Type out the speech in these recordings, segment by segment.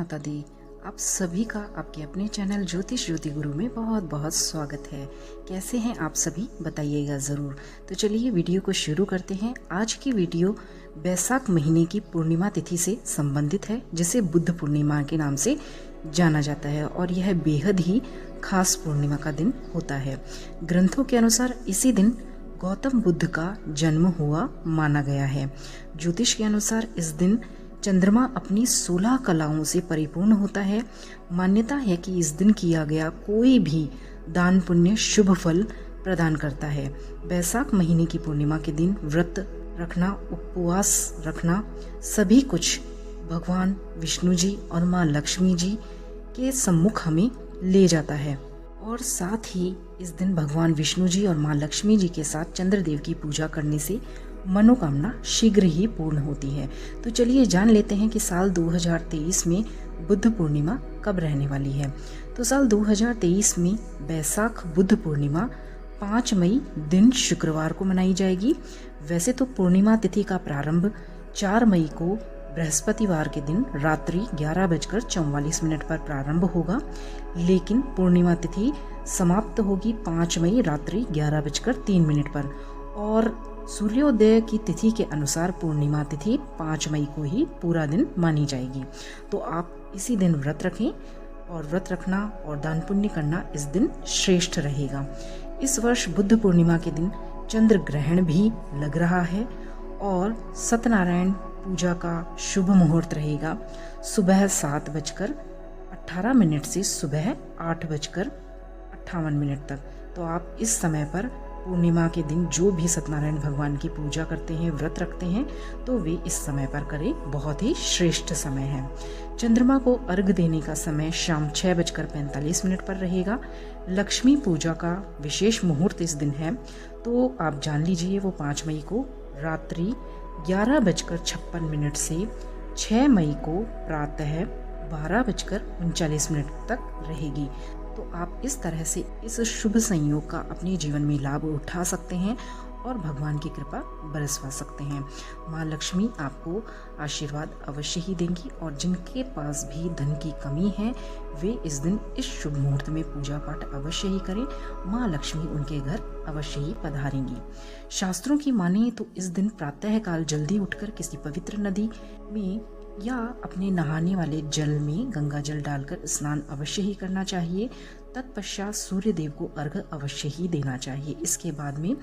माता दी। आप सभी का आपके अपने चैनल ज्योतिष ज्योति गुरु में बहुत बहुत स्वागत है। कैसे हैं आप सभी, बताइएगा ज़रूर। तो चलिए वीडियो को शुरू करते हैं। आज की वीडियो बैसाख महीने की पूर्णिमा तिथि से संबंधित है, जिसे बुद्ध पूर्णिमा के नाम से जाना जाता है और यह बेहद ही खास पूर्णिमा का दिन होता है। ग्रंथों के अनुसार इसी दिन गौतम बुद्ध का जन्म हुआ माना गया है। ज्योतिष के अनुसार इस दिन चंद्रमा अपनी 16 कलाओं से परिपूर्ण होता है। मान्यता है कि इस दिन किया गया कोई भी दान पुण्य शुभ फल प्रदान करता है। बैसाख महीने की पूर्णिमा के दिन व्रत रखना, उपवास रखना, सभी कुछ भगवान विष्णु जी और माँ लक्ष्मी जी के सम्मुख हमें ले जाता है। और साथ ही इस दिन भगवान विष्णु जी और माँ लक्ष्मी जी के साथ चंद्रदेव की पूजा करने से मनोकामना शीघ्र ही पूर्ण होती है। तो चलिए जान लेते हैं कि साल 2023 में बुद्ध पूर्णिमा कब रहने वाली है। तो साल 2023 में बैसाख बुद्ध पूर्णिमा 5 मई दिन शुक्रवार को मनाई जाएगी। वैसे तो पूर्णिमा तिथि का प्रारंभ 4 मई को बृहस्पतिवार के दिन रात्रि 11:44 पर प्रारंभ होगा, लेकिन पूर्णिमा तिथि समाप्त होगी 5 मई रात्रि 11:03 पर। और सूर्योदय की तिथि के अनुसार पूर्णिमा तिथि 5 मई को ही पूरा दिन मानी जाएगी। तो आप इसी दिन व्रत रखें, और व्रत रखना और दान पुण्य करना इस दिन श्रेष्ठ रहेगा। इस वर्ष बुद्ध पूर्णिमा के दिन चंद्र ग्रहण भी लग रहा है और सत्यनारायण पूजा का शुभ मुहूर्त रहेगा सुबह 7:18 से सुबह 8:58 तक। तो आप इस समय पर पूर्णिमा के दिन जो भी सत्यनारायण भगवान की पूजा करते हैं, व्रत रखते हैं, तो वे इस समय पर करें। बहुत ही श्रेष्ठ समय है। चंद्रमा को अर्घ देने का समय शाम 6:45 पर रहेगा। लक्ष्मी पूजा का विशेष मुहूर्त इस दिन है, तो आप जान लीजिए वो 5 मई को रात्रि 11:56 से 6 मई को प्रातः 12:39 तक रहेगी। तो आप इस तरह से इस शुभ संयोग का अपने जीवन में लाभ उठा सकते हैं और भगवान की कृपा बरसवा सकते हैं। माँ लक्ष्मी आपको आशीर्वाद अवश्य ही देंगी, और जिनके पास भी धन की कमी है वे इस दिन इस शुभ मुहूर्त में पूजा पाठ अवश्य ही करें। माँ लक्ष्मी उनके घर अवश्य ही पधारेंगी। शास्त्रों की माने तो इस दिन प्रातः काल जल्दी उठकर किसी पवित्र नदी में या अपने नहाने वाले जल में गंगा जल डालकर स्नान अवश्य ही करना चाहिए। तत्पश्चात सूर्य देव को अर्घ अवश्य ही देना चाहिए। इसके बाद में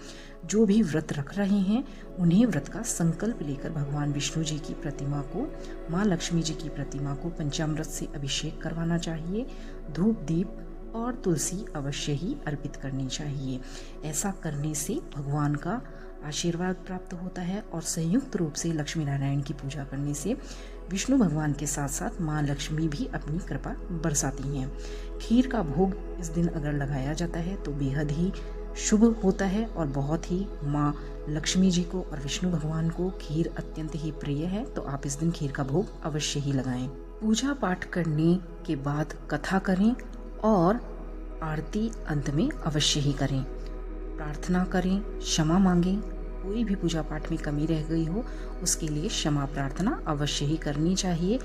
जो भी व्रत रख रहे हैं उन्हें व्रत का संकल्प लेकर भगवान विष्णु जी की प्रतिमा को, माँ लक्ष्मी जी की प्रतिमा को पंचामृत से अभिषेक करवाना चाहिए। धूप दीप और तुलसी अवश्य ही अर्पित करनी चाहिए। ऐसा करने से भगवान का आशीर्वाद प्राप्त होता है, और संयुक्त रूप से लक्ष्मी नारायण की पूजा करने से विष्णु भगवान के साथ साथ माँ लक्ष्मी भी अपनी कृपा बरसाती हैं। खीर का भोग इस दिन अगर लगाया जाता है तो बेहद ही शुभ होता है, और बहुत ही माँ लक्ष्मी जी को और विष्णु भगवान को खीर अत्यंत ही प्रिय है। तो आप इस दिन खीर का भोग अवश्य ही लगाएं। पूजा पाठ करने के बाद कथा करें और आरती अंत में अवश्य ही करें। प्रार्थना करें, क्षमा मांगें। कोई भी पूजा पाठ में कमी रह गई हो उसके लिए क्षमा प्रार्थना अवश्य ही करनी चाहिए।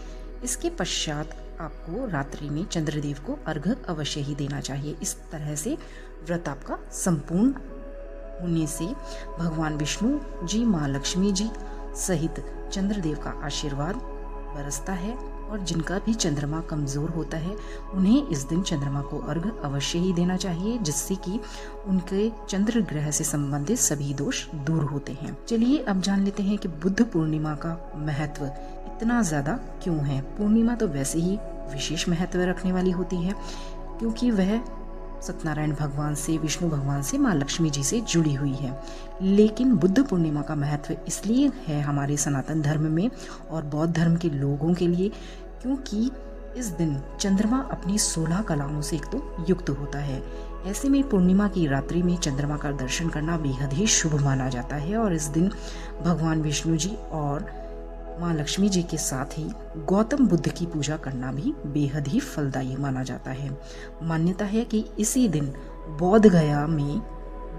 इसके पश्चात आपको रात्रि में चंद्रदेव को अर्घ अवश्य ही देना चाहिए। इस तरह से व्रत आपका संपूर्ण होने से भगवान विष्णु जी, माँ लक्ष्मी जी सहित चंद्रदेव का आशीर्वाद बरसता है। और जिनका भी चंद्रमा कमजोर होता है उन्हें इस दिन चंद्रमा को अर्घ अवश्य ही देना चाहिए, जिससे कि उनके चंद्र ग्रह से संबंधित सभी दोष दूर होते हैं। चलिए अब जान लेते हैं कि बुद्ध पूर्णिमा का महत्व इतना ज्यादा क्यों है। पूर्णिमा तो वैसे ही विशेष महत्व रखने वाली होती है, क्योंकि वह सत्यनारायण भगवान से, विष्णु भगवान से, माँ लक्ष्मी जी से जुड़ी हुई है। लेकिन बुद्ध पूर्णिमा का महत्व इसलिए है हमारे सनातन धर्म में और बौद्ध धर्म के लोगों के लिए, क्योंकि इस दिन चंद्रमा अपनी 16 कलाओं से एक तो युक्त होता है। ऐसे में पूर्णिमा की रात्रि में चंद्रमा का दर्शन करना बेहद ही शुभ माना जाता है, और इस दिन भगवान विष्णु जी और माँ लक्ष्मी जी के साथ ही गौतम बुद्ध की पूजा करना भी बेहद ही फलदायी माना जाता है। मान्यता है कि इसी दिन बोध गया में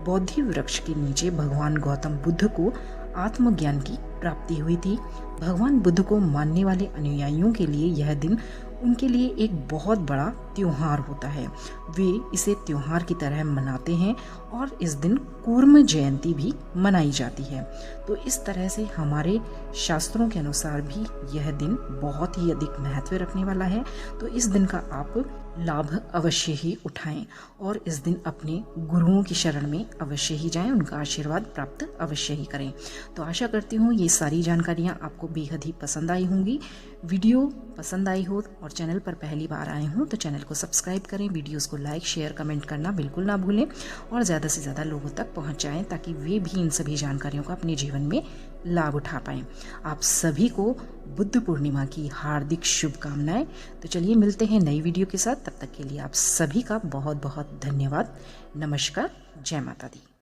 बोधि वृक्ष के नीचे भगवान गौतम बुद्ध को आत्मज्ञान की प्राप्ति हुई थी। भगवान बुद्ध को मानने वाले अनुयायियों के लिए यह दिन उनके लिए एक बहुत बड़ा त्योहार होता है। वे इसे त्योहार की तरह मनाते हैं और इस दिन कूर्म जयंती भी मनाई जाती है। तो इस तरह से हमारे शास्त्रों के अनुसार भी यह दिन बहुत ही अधिक महत्व रखने वाला है। तो इस दिन का आप लाभ अवश्य ही उठाएं और इस दिन अपने गुरुओं की शरण में अवश्य ही जाएं, उनका आशीर्वाद प्राप्त अवश्य ही करें। तो आशा करती हूँ ये सारी जानकारियाँ आपको बेहद ही पसंद आई होंगी। वीडियो पसंद आई हो और चैनल पर पहली बार आए हों तो चैनल को सब्सक्राइब करें, वीडियोस को लाइक शेयर कमेंट करना बिल्कुल ना भूलें और ज़्यादा से ज़्यादा लोगों तक पहुँचाएँ ताकि वे भी इन सभी जानकारियों का अपने जीवन में लाभ उठा पाएँ। आप सभी को बुद्ध पूर्णिमा की हार्दिक शुभकामनाएं। तो चलिए मिलते हैं नई वीडियो के साथ, तब तक के लिए आप सभी का बहुत बहुत धन्यवाद। नमस्कार, जय माता दी।